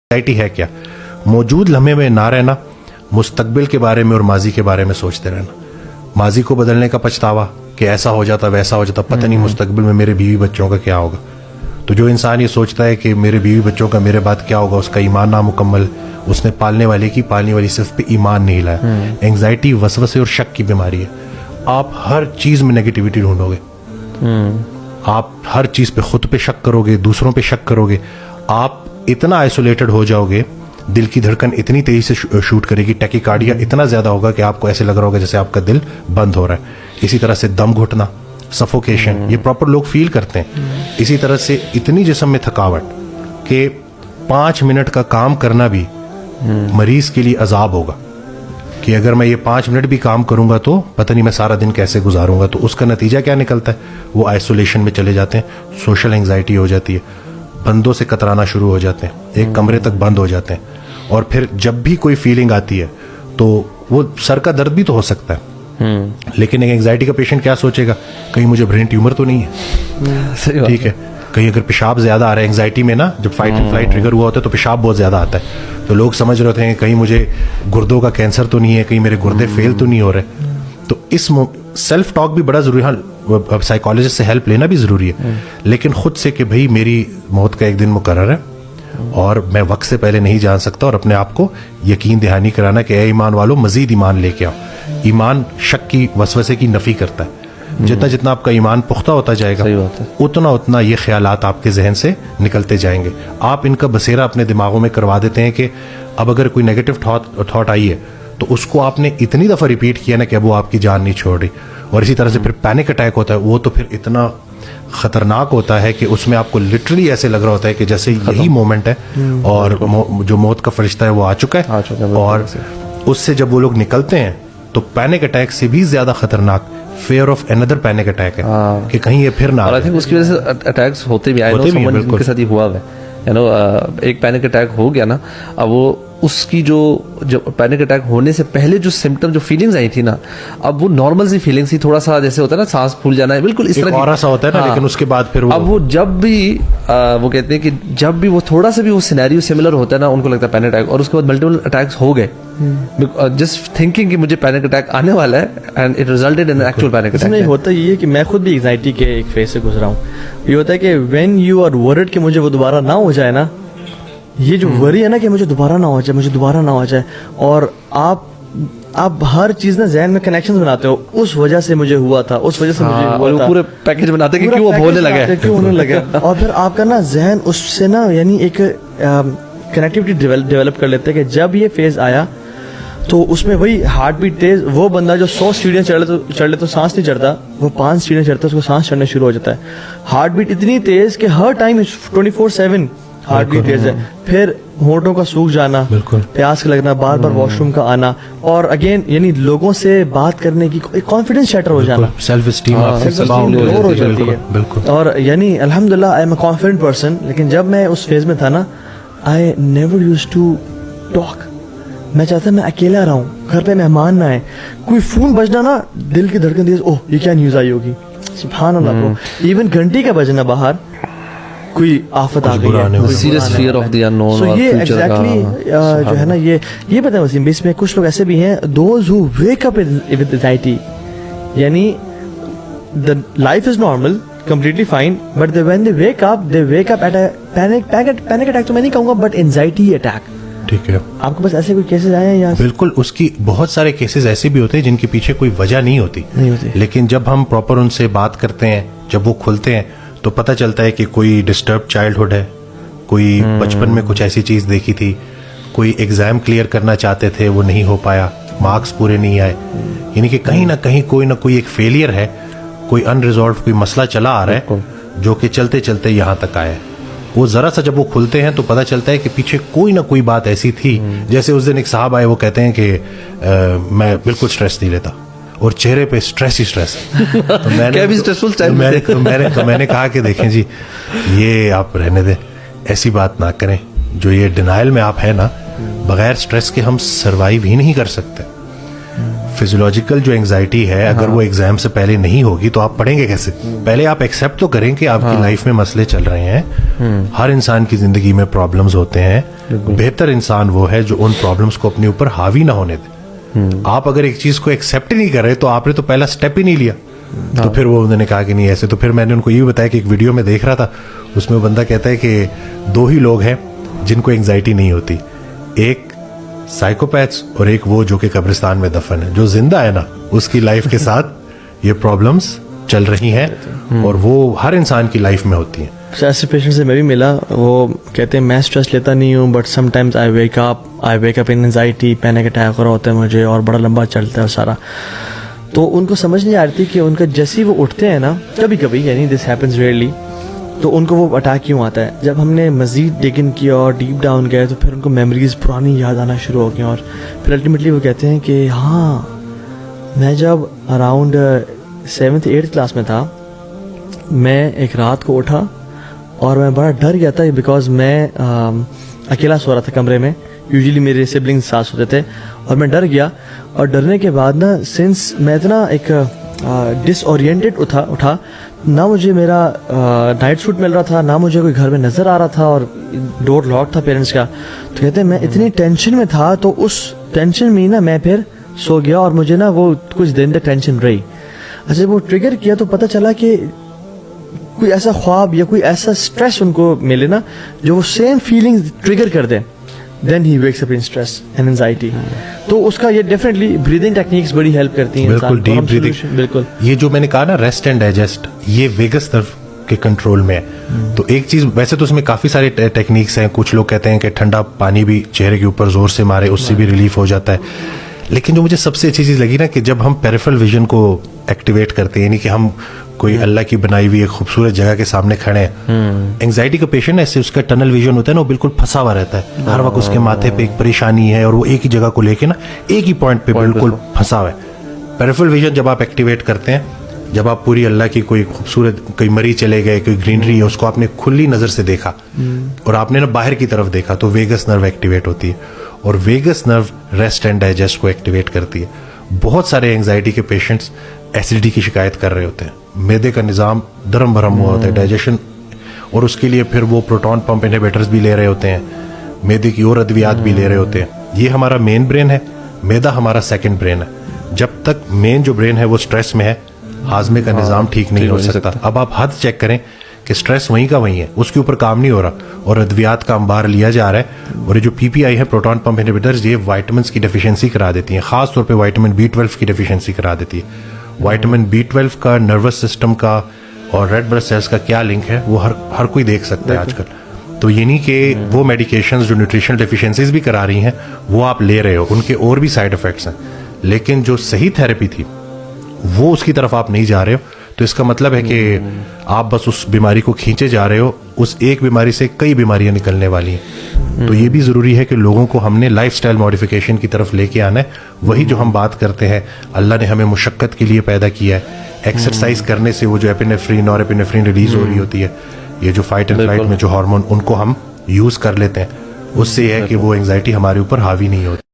Anxiety है क्या? मौजूद लम्हे में ना रहना, मुस्तकबिल के बारे में और माजी के बारे में सोचते रहना, माजी को बदलने का पछतावा कि ऐसा हो जाता वैसा हो जाता, पता नहीं मुस्तकबिल में मेरे बीवी बच्चों का क्या होगा। तो जो इंसान ये सोचता है कि मेरे बीवी बच्चों का मेरे बाद क्या होगा, उसका ईमान नामुकम्मल, उसने पालने वाली सिर्फ पे ईमान नहीं लाया। एंग्जाइटी वसवसे और शक की बीमारी है। आप हर चीज में नेगेटिविटी ढूंढोगे, आप हर चीज पे खुद पे शक करोगे, दूसरों पे शक करोगे, आप इतना आइसोलेटेड हो जाओगे, दिल की धड़कन इतनी तेजी से शूट करेगी, टैकीकार्डिया इतना ज्यादा होगा कि आपको ऐसे लग रहा होगा जैसे आपका दिल बंद हो रहा है। इसी तरह से दम घुटना, सफोकेशन, ये प्रॉपर लोग फील करते हैं। इसी तरह से इतनी जिस्म में थकावट कि 5 मिनट का काम करना भी मरीज के लिए अजाब होगा कि अगर मैं ये 5 मिनट भी काम करूंगा तो पता नहीं मैं सारा दिन कैसे गुजारूंगा। तो उसका नतीजा क्या निकलता है? वो आइसोलेशन में चले जाते हैं, सोशल एंग्जाइटी हो जाती है, बंदों से कतराना शुरू हो जाते हैं, एक कमरे तक बंद हो जाते हैं। और फिर जब भी कोई फीलिंग आती है तो वो सर का दर्द भी तो हो सकता है, लेकिन एक एंग्जाइटी का पेशेंट क्या सोचेगा, कहीं मुझे ब्रेन ट्यूमर तो नहीं है, ठीक है, कहीं अगर पेशाब ज्यादा आ रहा है, एंग्जाइटी में ना जब फाइट एंड फ्लाइट ट्रिगर हुआ होता है तो पेशाब बहुत ज्यादा आता है, तो लोग समझ रहे होते हैं कहीं मुझे गुर्दों का कैंसर तो नहीं है, कहीं मेरे गुर्दे फेल तो नहीं हो रहे। तो इस सेल्फ टॉक भी बड़ा जरूरी है, साइकोलॉजिस्ट से हेल्प लेना भी जरूरी है, लेकिन खुद से कि भाई मेरी मौत का एक दिन मुकर्रर है और मैं वक्त से पहले नहीं जान सकता, और अपने आप को यकीन दहानी कराना कि ए ईमान वालों मजीद ईमान लेके आओ। ईमान शक की वसवसे की नफी करता है। जितना जितना आपका ईमान पुख्ता होता जाएगा उतना उतना ये ख्यालात आपके जहन से निकलते जाएंगे। आप इनका बसेरा अपने दिमागों में करवा देते हैं कि अब अगर कोई नेगेटिव थॉट आई है तो उसको आपने इतनी दफा रिपीट किया ना कि अब वो आपकी जान नहीं छोड़ रही। और इसी तरह से फिर पैनिक अटैक होता है, वो तो फिर इतना खतरनाक होता है कि उसमें आपको लिटरली ऐसे लग रहा होता है कि जैसे यही मोमेंट है और जो मौत का फरिश्ता है वो आ चुका है। और उससे जब वो लोग निकलते हैं तो पैनिक अटैक से भी ज्यादा खतरनाक fair of another panic attack है कि कहीं ये फिर ना। आई थिंक उसकी वजह से अटैक्स होते भी, आई नो समवन जिनके साथ ही हुआ है, यू नो, एक पैनिक अटैक हो गया ना, अब वो उसकी जो पैनिक अटैक होने से पहले जो सिम्टम, जो फीलिंग्स आई थी ना, अब वो नॉर्मल सी फीलिंग्स थी, थोड़ा सा जैसे होता है ना सांस फूल जाना है, बिल्कुल इस तरह सा होता है ना। लेकिन उसके बाद फिर अब वो जब भी वो कहते हैं कि जब भी वो थोड़ा सा भी वो सिनेरियो सिमिलर होता है ना, उनको लगता है पैनिक अटैक, और उसके बाद मल्टीपल अटैक्स हो गए जस्ट थिंकिंग कि मुझे पैनिक अटैक आने वाला है, and it resulted in actual panic attack. इसमें होता ये है कि मैं खुद भी एंग्जाइटी के एक फेज से गुजरा हूँ। ये होता है कि व्हेन यू आर वरिड कि मुझे वो दोबारा ना हो जाए ना, ये जो वरी है ना कि मुझे दोबारा ना हो जाए, मुझे दोबारा ना हो जाए, और आप हर चीज ना जहन में कनेक्शंस बनाते हो, उस वजह से मुझे हुआ था, उस वजह से मुझे हुआ था, पूरे पैकेज बनाते कि क्यों वो होने लगा, क्यों होने लगा। और फिर आपका ना जहन उससे ना यानी एक कनेक्टिविटी डेवलप कर लेते हैं कि जब ये फेज आया तो उसमें वही हार्ट बीट तेज, वो बंदा जो 100 सीढ़ियां चढ़ ले तो सांस नहीं चढ़ता, वो 5 सीढ़ियां चढ़ता है उसको सांस चढ़ना शुरू हो जाता है। हार्ट बीट इतनी तेज कि हर टाइम 24/7 हार्ट बीट तेज है। फिर होंठों का सूख जाना, प्यास लगना, बार बार वॉशरूम का आना, और अगेन यानी लोगों से बात करने की कॉन्फिडेंस शटर हो जाना, सेल्फ स्टीम लोअर हो जाती है। और यानी अल्हम्दुलिल्लाह I am a confident person, लेकिन जब मैं उस फेज में था ना, I never used to talk. मैं चाहता मैं अकेला रहा हूँ, घर पे मेहमान ना आए, कोई फोन बजना ना दिल की धड़कन तेज, ओह ये क्या न्यूज आई होगी, सुभान अल्लाह ब्रो। इवन घंटी का बजना बाहर कोई आफत आ गई है, serious fear of the unknown. So ये एग्जैक्टली जो है ना, ये पता है वसीम, इसमें कुछ लोग ऐसे भी हैं, those who wake up with anxiety, यानी the life is normal completely fine, but when they wake up at a panic attack तो मैं नहीं कहूँगा, but anxiety attack। ठीक है, आपके पास ऐसे कोई केसेस आए हैं? बिल्कुल, उसकी बहुत सारे केसेस ऐसे भी होते हैं जिनके पीछे कोई वजह नहीं होती, लेकिन जब हम प्रॉपर उनसे बात करते हैं, जब वो खुलते हैं तो पता चलता है कि कोई डिस्टर्ब चाइल्डहुड है, कोई बचपन में कुछ ऐसी चीज देखी थी, कोई एग्जाम क्लियर करना चाहते थे वो नहीं हो पाया, मार्क्स पूरे नहीं आए, यानी कि कहीं ना कोई एक फेलियर है, कोई अनरिजॉल्व कोई मसला चला आ रहा है जो कि चलते चलते यहाँ तक आया है। वो जरा सा जब वो खुलते हैं तो पता चलता है कि पीछे कोई ना कोई बात ऐसी थी। जैसे उस दिन एक साहब आए, वो कहते हैं कि मैं बिल्कुल स्ट्रेस नहीं लेता और चेहरे पे स्ट्रेस ही स्ट्रेस है। तो मैंने कहा कि देखें जी, ये आप रहने दें, ऐसी बात ना करें, जो ये डिनाइल में आप है ना, बगैर स्ट्रेस के हम सरवाइव ही नहीं कर सकते। फिजियोलॉजिकल जो एंजाइटी है, अगर वो एग्जाम से पहले नहीं होगी तो आप पढ़ेंगे कैसे? पहले आप एक्सेप्ट तो करें कि आपकी लाइफ में मसले चल रहे हैं, हर इंसान की जिंदगी में प्रॉब्लम्स होते हैं। बेहतर इंसान वो है जो उन प्रॉब्लम्स को अपने ऊपर हावी ना होने दे। आप अगर एक चीज को एक्सेप्ट ही नहीं कर रहे तो आपने तो पहला स्टेप ही नहीं लिया। तो फिर वो उन्होंने कहा कि नहीं ऐसे, तो फिर मैंने उनको ये भी बताया कि एक वीडियो में देख रहा था, उसमें वो बंदा कहता है कि 2 ही लोग हैं जिनको एंजाइटी नहीं होती, एक साइकोपैथ्स और एक वो जो कि कब्रिस्तान में दफन है। जो जिंदा है ना, उसकी लाइफ के साथ ये प्रॉब्लम्स चल रही हैं और वो हर इंसान की लाइफ में होती हैं। ऐसे पेशेंट से मैं भी मिला, वो कहते हैं मैं स्ट्रेस लेता नहीं हूँ, but sometimes I wake up in anxiety, panic attack हो रहा होता है मुझे और बड़ा लंबा चलता है सारा। तो उनको समझ नहीं आ रही थी कि उनका जैसे ही वो उठते हैं ना, कभी कभी, यानी दिस हैपेंस रेयरली, तो उनको वो अटैक क्यों आता है। जब हमने मजीद डिग इन किया और डीप डाउन गए तो फिर उनको मेमोरीज पुरानी याद आना शुरू हो गई और फिर अल्टीमेटली वो कहते हैं कि हाँ, मैं जब अराउंड 7th 8th क्लास में था, मैं एक रात को उठा और मैं बड़ा डर गया था बिकॉज मैं अकेला सो रहा था कमरे में। यूजुअली मेरे सिबलिंग्स साथ सोते थे और मैं डर गया और डरने के बाद ना, सिंस मैं इतना एक डिसओरिएंटेड उठा ना, मुझे मेरा नाइट सूट मिल रहा था, ना मुझे कोई घर में नजर आ रहा था और डोर लॉक था पेरेंट्स का। तो कहते हैं मैं इतनी टेंशन में था, तो उस टेंशन में ना मैं फिर सो गया और मुझे ना वो कुछ दिन तक टेंशन रही। अच्छा, वो ट्रिगर किया तो पता चला कि कोई ऐसा ख्वाब या कोई ऐसा स्ट्रेस उनको मिले ना जो वो सेम फीलिंग ट्रिगर कर दे, then he wakes up in stress and anxiety. तो उसका ये डेफिनेटली ब्रीदिंग टेक्निक्स बड़ी हेल्प करती हैं। बिल्कुल, डीप ब्रीदिंग। बिल्कुल, ये जो मैंने कहा ना, रेस्ट एंड डाइजेस्ट, ये वेगस नर्व के कंट्रोल में है। तो एक चीज, वैसे तो उसमें काफी सारे टेक्निक्स हैं। कुछ लोग कहते हैं कि ठंडा पानी भी चेहरे के ऊपर जोर से मारे, उससे भी रिलीफ हो जाता है। लेकिन जो मुझे सबसे अच्छी चीज लगी ना, कि जब हम पेरिफेरल विजन को एक्टिवेट करते हैं, यानी कि हम कोई अल्लाह की बनाई हुई एक खूबसूरत जगह के सामने खड़े हैं। एंजाइटी का पेशेंट ऐसे उसका टनल विजन होता है ना, वो बिल्कुल फंसा हुआ रहता है, हर वक्त उसके माथे पे एक परेशानी है और वो एक ही जगह को लेके ना, एक ही पॉइंट पे बिल्कुल फंसा हुआ है। पेरिफेरल विजन जब आप एक्टिवेट करते हैं, जब आप पूरी अल्लाह की कोई खूबसूरत, कोई मरी चले गए, कोई ग्रीनरी है, उसको आपने खुली नजर से देखा और आपने ना बाहर की तरफ देखा, तो वेगस नर्व एक्टिवेट होती है और vagus nerve rest and digest को एक्टिवेट करती है। बहुत सारे एंजाइटी के पेशेंट्स एसिडिटी की शिकायत कर रहे होते हैं, मैदे का निज़ाम दरम भरम हुआ होता है, डाइजेशन, और उसके लिए फिर वो प्रोटॉन पंप इनहिबिटर्स भी ले रहे होते हैं, मैदे की और अद्वियात भी ले रहे होते हैं। ये हमारा मेन ब्रेन है, मैदा हमारा सेकंड ब्रेन है। जब तक मेन जो ब्रेन है वो स्ट्रेस में है, हाजमे का निज़ाम ठीक नहीं हो सकता। अब आप हद चेक करें कि स्ट्रेस वहीं का वहीं है, उसके ऊपर काम नहीं हो रहा और अद्वियात का अंबार लिया जा रहा है। और ये जो पीपीआई है, प्रोटॉन पंप इनहिबिटर्स, ये विटामिन की डेफिशिएंसी करा देती हैं, खास तौर पे विटामिन B12 की डेफिशिएंसी करा देती है। विटामिन B12 का नर्वस सिस्टम का और रेड ब्लड सेल्स का क्या लिंक है, वो हर कोई देख सकता है आजकल। तो ये नहीं कि वो मेडिकेशंस जो न्यूट्रिशनल डेफिशिएंसीज भी करा रही हैं वो आप ले रहे हो, उनके और भी साइड इफेक्ट्स हैं, लेकिन जो सही थेरेपी थी वो उसकी तरफ आप नहीं जा रहे हो। तो इसका मतलब है कि आप बस उस बीमारी को खींचे जा रहे हो, उस एक बीमारी से कई बीमारियां निकलने वाली हैं। तो ये भी जरूरी है कि लोगों को हमने लाइफस्टाइल मॉडिफिकेशन की तरफ लेके आना है। वही जो हम बात करते हैं, अल्लाह ने हमें मुशक्कत के लिए पैदा किया है। एक्सरसाइज करने से वो जो एपिनेफ्रिन और एपिनेफ्रिन रिलीज हो रही होती है, ये जो फाइट एंड फ्लाइट में जो हार्मोन, उनको हम यूज कर लेते हैं, उससे यह है कि वो एंजाइटी हमारे ऊपर हावी नहीं होती।